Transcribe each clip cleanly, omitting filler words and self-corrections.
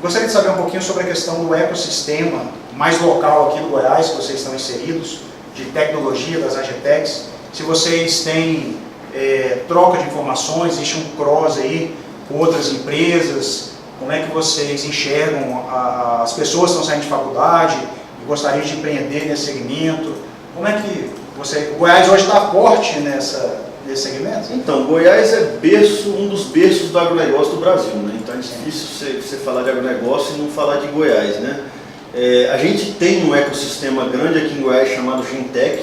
Gostaria de saber um pouquinho sobre a questão do ecossistema mais local aqui do Goiás, que vocês estão inseridos, de tecnologia das AGTECs. Se vocês têm troca de informações, existe um cross aí com outras empresas, como é que vocês enxergam as pessoas que estão saindo de faculdade e gostariam de empreender nesse segmento? Como é que o Goiás hoje está forte nesse segmento? Então, Goiás é um dos berços do agronegócio do Brasil, né? Então é difícil você falar de agronegócio e não falar de Goiás, né? A gente tem um ecossistema grande aqui em Goiás chamado Gintec.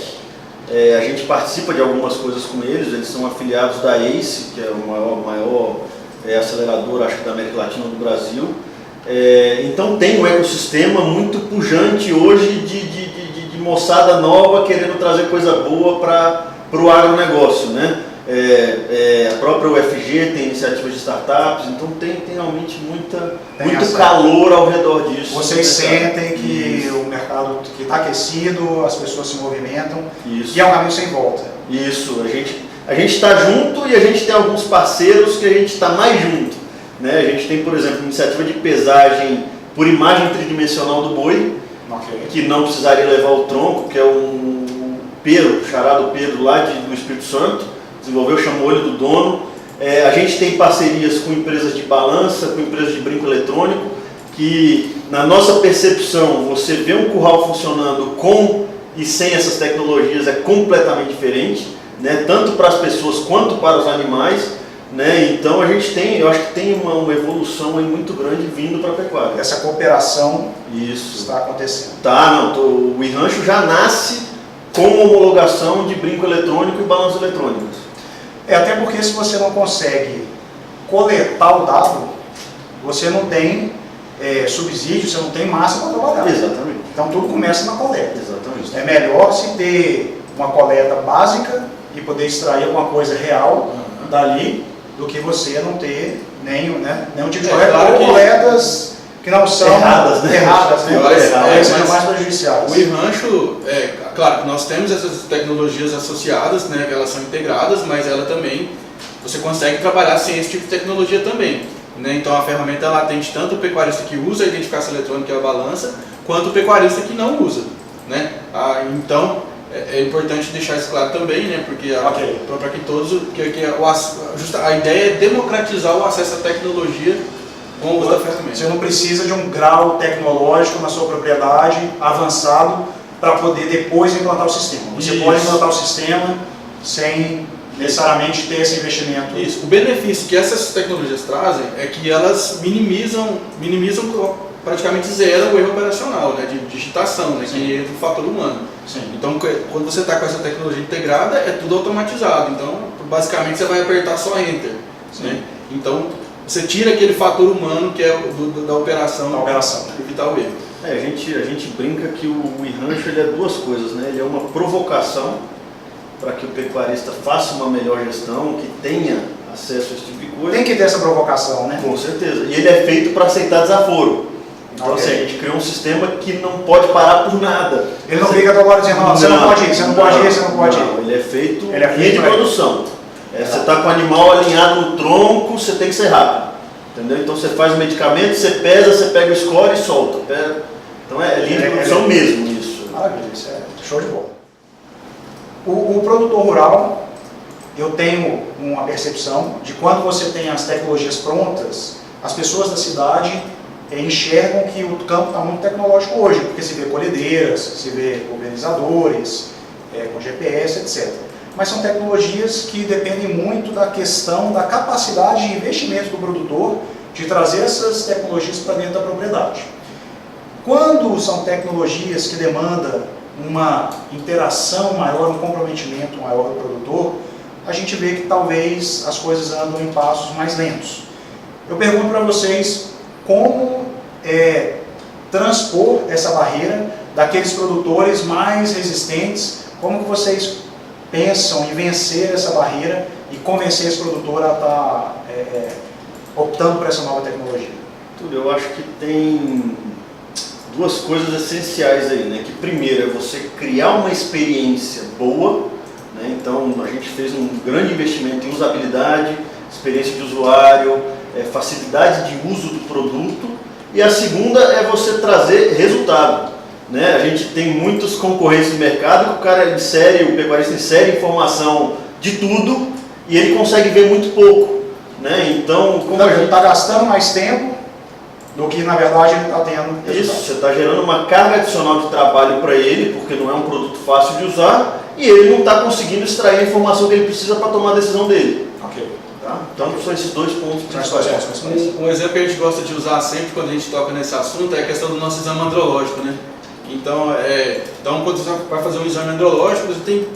A gente participa de algumas coisas com eles são afiliados da ACE, que é o maior acelerador, acho que, da América Latina do Brasil. Então tem um ecossistema muito pujante hoje de moçada nova querendo trazer coisa boa para o agronegócio, né? A própria UFG tem iniciativas de startups, então tem realmente muito calor ao redor disso. Vocês sentem que o mercado que está aquecido, as pessoas se movimentam, Isso. E é um caminho sem volta. Isso, a gente está junto e a gente tem alguns parceiros que a gente está mais junto, né? A gente tem, por exemplo, iniciativa de pesagem por imagem tridimensional do boi, que não precisaria levar o tronco, que é um Pedro, charado Pedro lá do Espírito Santo, desenvolveu, chamou ele do dono. A gente tem parcerias com empresas de balança, com empresas de brinco eletrônico, que na nossa percepção, você vê um curral funcionando com e sem essas tecnologias é completamente diferente, né? Tanto para as pessoas quanto para os animais, né? Então a gente eu acho que tem uma evolução aí muito grande vindo para a pecuária. Essa cooperação Isso está acontecendo. O iRancho já nasce com homologação de brinco eletrônico e balanço eletrônicos. Até porque se você não consegue coletar o dado, você não tem subsídio, você não tem massa para trabalhar. Exatamente. Então tudo começa na coleta. Exatamente. É melhor se ter uma coleta básica e poder extrair alguma coisa real dali, do que você não ter nenhum tipo de coleta, ou coletas que não são erradas, né? São mais prejudiciais. O iRancho, claro que nós temos essas tecnologias associadas, né, que elas são integradas, mas ela também, você consegue trabalhar sem esse tipo de tecnologia também, né? Então a ferramenta ela atende tanto o pecuarista que usa a identificação eletrônica e a balança, quanto o pecuarista que não usa, né? Então é importante deixar isso claro também, né? Porque para que todos, a ideia é democratizar o acesso à tecnologia com o uso da ferramenta. Você não precisa de um grau tecnológico na sua propriedade avançado para poder depois implantar o sistema. Você pode implantar o sistema sem necessariamente ter esse investimento. Isso. O benefício que essas tecnologias trazem é que elas minimizam praticamente zero o erro operacional, né, de digitação, né, que entra o fator humano. Sim. Então, quando você está com essa tecnologia integrada, é tudo automatizado. Então, basicamente, você vai apertar só Enter. Né? Então, você tira aquele fator humano que é da operação. Evitar o erro. A gente brinca que o iRancho ele é duas coisas, né? Ele é uma provocação para que o pecuarista faça uma melhor gestão, que tenha acesso a esse tipo de coisa. Tem que ter essa provocação, né? Com certeza. E ele é feito para aceitar desaforo. Então, assim, a gente criou um sistema que não pode parar por nada. Ele não fica toda hora dizendo, você não pode ir, você não pode ir, você não pode ir. Ele é feito de produção. Você está com o animal alinhado no tronco, você tem que ser rápido. Entendeu? Então você faz o medicamento, você pesa, você pega o score e solta. Então é linha de produção mesmo isso. Maravilha, isso é show de bola. O produtor rural, eu tenho uma percepção de quando você tem as tecnologias prontas, as pessoas da cidade enxergam que o campo está muito tecnológico hoje, porque se vê colhedeiras, se vê pulverizadores, com GPS, etc. Mas são tecnologias que dependem muito da questão da capacidade de investimento do produtor de trazer essas tecnologias para dentro da propriedade. Quando são tecnologias que demandam uma interação maior, um comprometimento maior do produtor, a gente vê que talvez as coisas andam em passos mais lentos. Eu pergunto para vocês como transpor essa barreira daqueles produtores mais resistentes, como que vocês pensam em vencer essa barreira e convencer esse produtor a estar optando por essa nova tecnologia? Túlio, eu acho que tem duas coisas essenciais aí, né? Que primeiro é você criar uma experiência boa, né? Então a gente fez um grande investimento em usabilidade, experiência de usuário, facilidade de uso do produto, E a segunda é você trazer resultado. Né? A gente tem muitos concorrentes no mercado que o cara insere, o pecuarista insere informação de tudo e ele consegue ver muito pouco. Né? Então, como a gente está gastando mais tempo do que na verdade ele está tendo resultado. Isso, você está gerando uma carga adicional de trabalho para ele, porque não é um produto fácil de usar, e ele não está conseguindo extrair a informação que ele precisa para tomar a decisão dele. Ok. Tá? Então são esses dois pontos principais. Um exemplo que a gente gosta de usar sempre quando a gente toca nesse assunto é a questão do nosso exame andrológico, né? Então, quando você vai fazer um exame andrológico, você tem,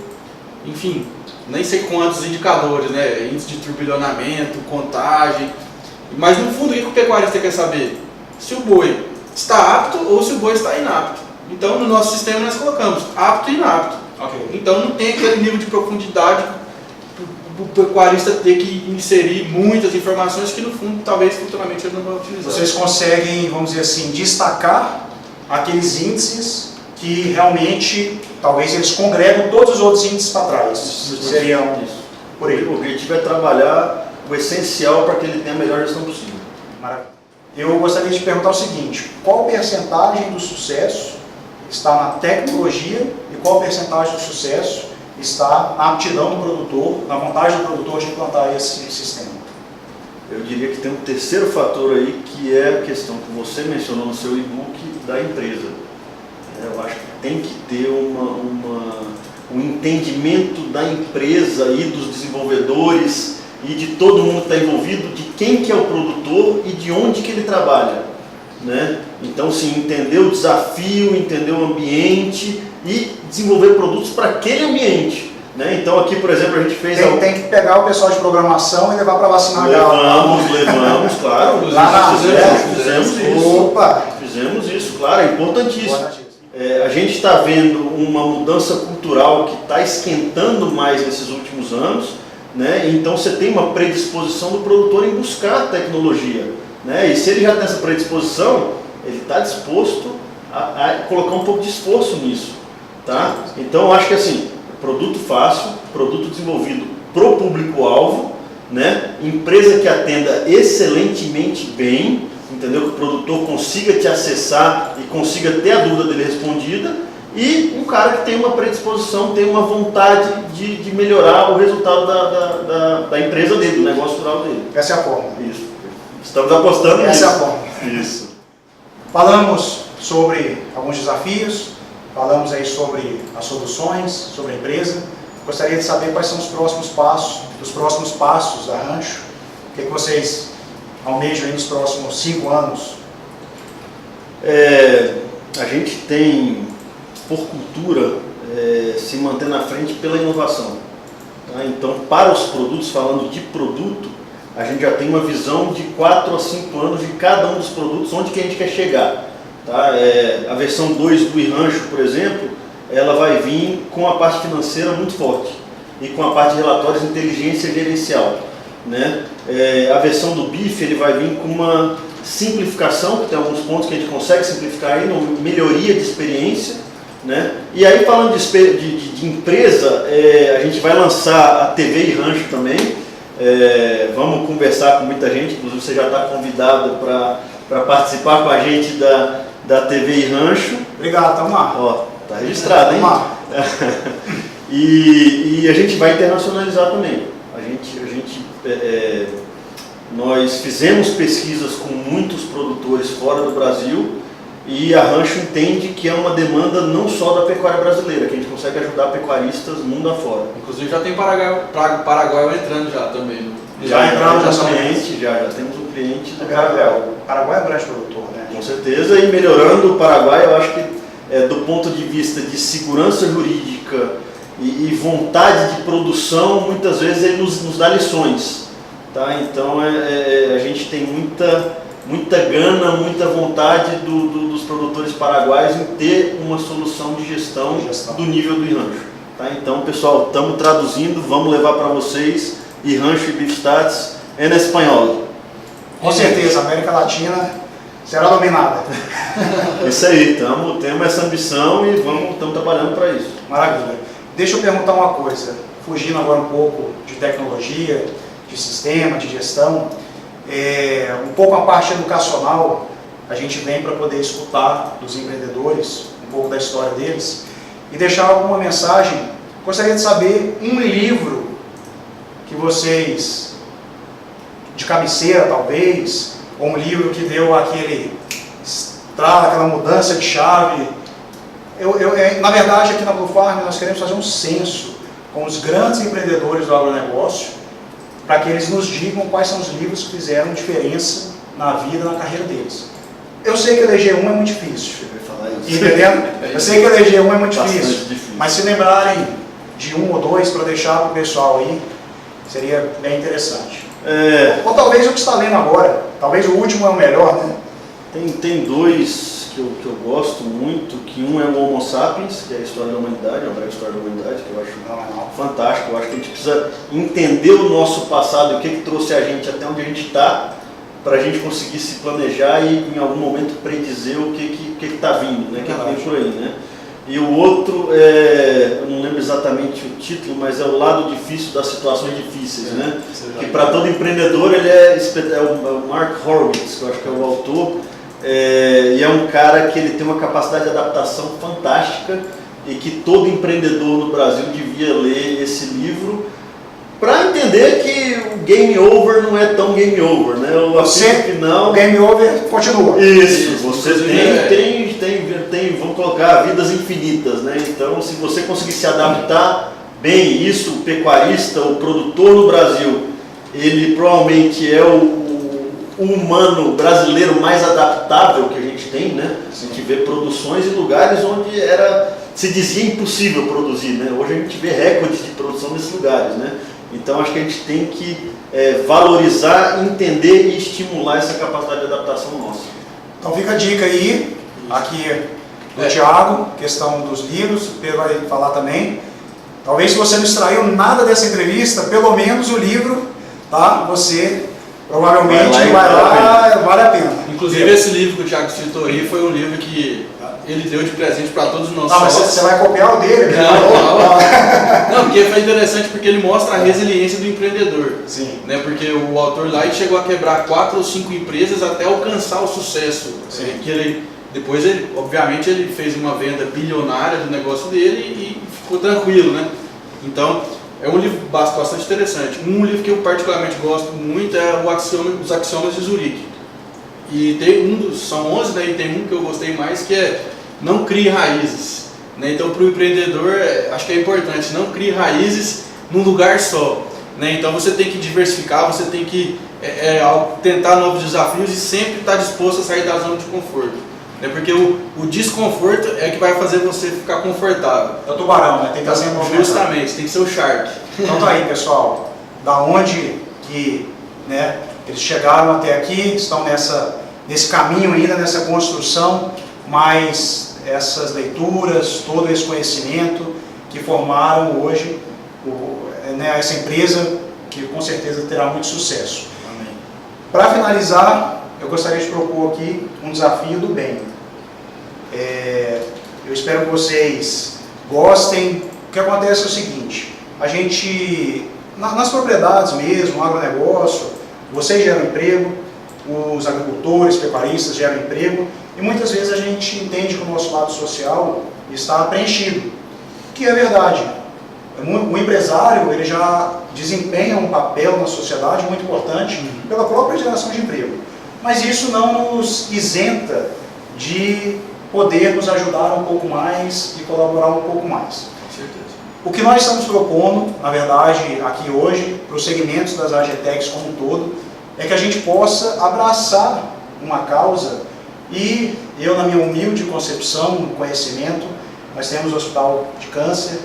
enfim, nem sei quantos indicadores, né? Índice de turbilhonamento, contagem. Mas no fundo, o que o pecuarista quer saber? Se o boi está apto ou se o boi está inapto. Então, no nosso sistema nós colocamos apto e inapto. Okay. Então, não tem aquele nível de profundidade para o pecuarista ter que inserir muitas informações que, no fundo, talvez futuramente ele não vai utilizar. Vocês conseguem, vamos dizer assim, destacar aqueles índices que realmente, talvez eles congregam todos os outros índices para trás. Seriam por aí. O objetivo é trabalhar o essencial para que ele tenha a melhor gestão possível. Maravilha. Eu gostaria de perguntar o seguinte: qual percentagem do sucesso está na tecnologia e qual percentagem do sucesso está na aptidão do produtor, na vontade do produtor de implantar esse sistema? Eu diria que tem um terceiro fator aí, que é a questão que você mencionou no seu e-book da empresa. Eu acho que tem que ter um entendimento da empresa e dos desenvolvedores e de todo mundo que está envolvido, de quem que é o produtor e de onde que ele trabalha. Né? Então, sim, entender o desafio, entender o ambiente e desenvolver produtos para aquele ambiente. Né? Então, aqui, por exemplo, a gente fez... Tem que pegar o pessoal de programação e levar para vacinar a gala. Levamos, claro. Lá fizemos isso. Opa! Fizemos isso, claro, é importantíssimo. A gente está vendo uma mudança cultural que está esquentando mais nesses últimos anos, né? Então você tem uma predisposição do produtor em buscar tecnologia, né? E se ele já tem essa predisposição, ele está disposto a colocar um pouco de esforço nisso, tá? Então eu acho que assim, produto fácil, produto desenvolvido para o público-alvo, né? Empresa que atenda excelentemente bem, entendeu? Que o produtor consiga te acessar e consiga ter a dúvida dele respondida, e um cara que tem uma predisposição, tem uma vontade de melhorar o resultado da empresa dele, do negócio rural dele. Essa é a forma. Isso. Estamos apostando nisso. Essa é a forma. Isso. Falamos sobre alguns desafios, falamos aí sobre as soluções, sobre a empresa. Gostaria de saber quais são os próximos passos da Rancho. O que vocês almejam aí nos próximos 5 anos? A gente tem, por cultura, se manter na frente pela inovação. Tá? Então, para os produtos, falando de produto, a gente já tem uma visão de 4 a 5 anos de cada um dos produtos, onde que a gente quer chegar. Tá? A versão 2 do iRancho, por exemplo, ela vai vir com a parte financeira muito forte e com a parte de relatórios de inteligência gerencial. Né? A versão do BIF ele vai vir com uma simplificação, que tem alguns pontos que a gente consegue simplificar aí, melhoria de experiência. Né? E aí, falando de empresa, a gente vai lançar a TV iRancho também. Vamos conversar com muita gente, inclusive você já está convidado para participar com a gente da TV iRancho. Obrigado, tamo lá. Ó, tá registrado, hein? E a gente vai internacionalizar também. Nós fizemos pesquisas com muitos produtores fora do Brasil e a Rancho entende que é uma demanda não só da pecuária brasileira, que a gente consegue ajudar pecuaristas mundo afora. Inclusive já tem Paraguai entrando já também. Já entramos no cliente, já temos um cliente do Paraguai. O Paraguai é um grande produtor, né? Com certeza, e melhorando o Paraguai, eu acho que do ponto de vista de segurança jurídica e vontade de produção, muitas vezes ele nos dá lições. Tá? Então a gente tem muita gana, muita vontade dos produtores paraguaios em ter uma solução de gestão do nível do iRancho. Tá? Então, pessoal, estamos traduzindo, vamos levar para vocês iRancho e Beefstats em espanhol. Com certeza, a América Latina será dominada. Isso aí, temos essa ambição e estamos trabalhando para isso. Maravilha. Deixa eu perguntar uma coisa, fugindo agora um pouco de tecnologia, de sistema, de gestão, um pouco a parte educacional. a gente vem para poder escutar dos empreendedores um pouco da história deles e deixar alguma mensagem. Gostaria de saber um livro que vocês, de cabeceira talvez, ou um livro que deu aquela mudança de chave. Na verdade, aqui na Blue Farm, nós queremos fazer um censo com os grandes empreendedores do agronegócio, para que eles nos digam quais são os livros que fizeram diferença na vida, na carreira deles. Eu sei que eleger um é muito difícil, entendendo? Eu sei que eleger um é muito difícil, mas se lembrarem de um ou dois para deixar para o pessoal aí, seria bem interessante. Ou talvez o que está lendo agora, talvez o último é o melhor, né? Tem dois que eu gosto muito, que um é o Homo Sapiens, que é a história da humanidade, a breve história da humanidade, que eu acho fantástico. Eu acho que a gente precisa entender o nosso passado e o que trouxe a gente até onde a gente está, para a gente conseguir se planejar e em algum momento predizer o que está vindo, né? O que vem por aí, né? E o outro, eu não lembro exatamente o título, mas é o lado difícil das situações difíceis, né? Que para todo empreendedor ele é o Mark Horowitz, que eu acho que é o autor, e é um cara que ele tem uma capacidade de adaptação fantástica e que todo empreendedor no Brasil devia ler esse livro para entender que o game over não é tão game over, né? O game over continua. Isso, você tem, vamos colocar, vidas infinitas, né? Então, se você conseguir se adaptar bem, isso, o pecuarista, o produtor no Brasil, ele provavelmente é o humano brasileiro mais adaptável que a gente tem, né? A gente vê produções em lugares onde se dizia impossível produzir, né? Hoje a gente vê recordes de produção nesses lugares, né? Então acho que a gente tem que valorizar, entender e estimular essa capacidade de adaptação nossa. Então fica a dica aí, aqui do Thiago, questão dos livros, o Pedro vai falar também. Talvez se você não extraiu nada dessa entrevista, pelo menos o livro, tá? Você provavelmente vai lá, vale a pena. Inclusive esse livro que o Thiago citou aí foi um livro que ele deu de presente para todos nós. Não, mas você vai copiar o dele? Não, porque foi interessante porque ele mostra a resiliência do empreendedor. Sim. Né? Porque o autor lá chegou a quebrar 4 ou 5 empresas até alcançar o sucesso. Sim. Depois, obviamente, ele fez uma venda bilionária do negócio dele e ficou tranquilo, né? Então, é um livro bastante interessante. Um livro que eu particularmente gosto muito é Os Axiomas de Zurique. E tem são 11, né? E tem um que eu gostei mais, que é não crie raízes. Né? Então, para o empreendedor, acho que é importante, não crie raízes num lugar só. Né? Então, você tem que diversificar, você tem que tentar novos desafios e sempre estar disposto a sair da zona de conforto. Né? Porque o desconforto é que vai fazer você ficar confortável. É o tubarão, né? Tem que estar sempre movimentado. Justamente, tem que ser o shark. Então tá aí, pessoal. Da onde que, né, eles chegaram até aqui, estão nesse caminho ainda, nessa construção, mas essas leituras, todo esse conhecimento que formaram hoje essa empresa que com certeza terá muito sucesso. Para finalizar, eu gostaria de propor aqui um desafio do bem. Eu espero que vocês gostem. O que acontece é o seguinte, a gente, nas propriedades mesmo, no agronegócio, vocês geram emprego, os agricultores, pecuaristas geram emprego, e muitas vezes a gente entende que o nosso lado social está preenchido, que é verdade. O empresário, ele já desempenha um papel na sociedade muito importante pela própria geração de emprego. Mas isso não nos isenta de poder nos ajudar um pouco mais e colaborar um pouco mais. Com certeza. O que nós estamos propondo, na verdade, aqui hoje, para os segmentos das AgTechs como um todo, é que a gente possa abraçar uma causa e eu, na minha humilde concepção, conhecimento, nós temos o Hospital de Câncer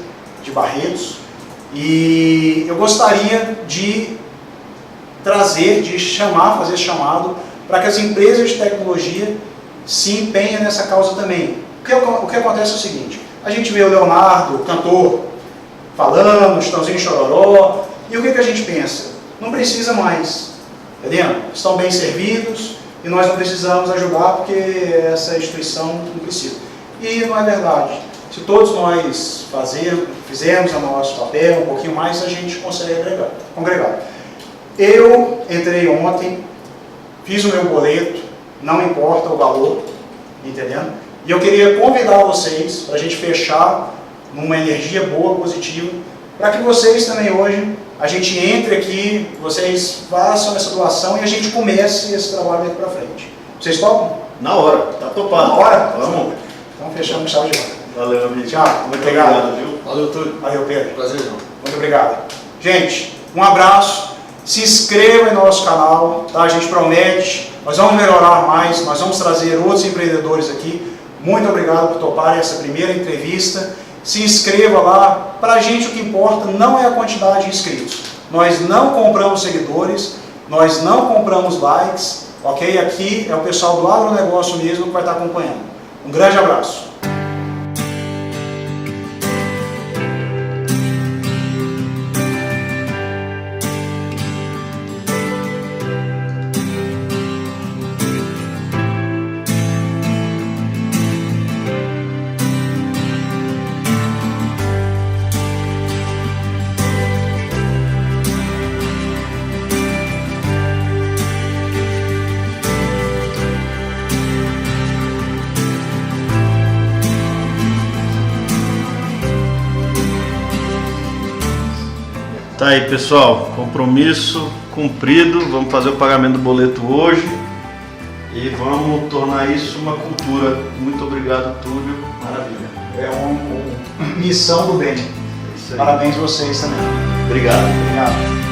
de Barretos e eu gostaria de fazer chamado para que as empresas de tecnologia se empenhem nessa causa também. O que acontece é o seguinte, a gente vê o Leonardo, o cantor, falando, Chitãozinho Chororó, e o que a gente pensa? Não precisa mais, entendeu? Estão bem servidos e nós não precisamos ajudar porque essa instituição não precisa. E não é verdade. Se todos nós fizermos o nosso papel um pouquinho mais, a gente consegue congregar. Eu entrei ontem, fiz o meu boleto, não importa o valor, entendendo? E eu queria convidar vocês para a gente fechar numa energia boa, positiva, para que vocês também hoje, a gente entre aqui, vocês façam essa doação e a gente comece esse trabalho daqui para frente. Vocês topam? Na hora, tá topado. Na hora? Vamos. Então fechamos, chave de volta. Valeu, amigo. Tchau. Muito Obrigado. viu? Valeu, Túlio. Valeu, Pedro. Prazerzão. Muito obrigado. Gente, um abraço. Se inscreva em nosso canal, tá? A gente promete, nós vamos melhorar mais, nós vamos trazer outros empreendedores aqui. Muito obrigado por toparem essa primeira entrevista. Se inscreva lá. Para a gente o que importa não é a quantidade de inscritos. Nós não compramos seguidores, nós não compramos likes, ok? Aqui é o pessoal do agronegócio mesmo que vai estar acompanhando. Um grande abraço. Tá aí, pessoal, compromisso cumprido, vamos fazer o pagamento do boleto hoje e vamos tornar isso uma cultura. Muito obrigado, Túlio, maravilha. É uma missão do bem. É isso aí. Parabéns a vocês também. Obrigado. Obrigado.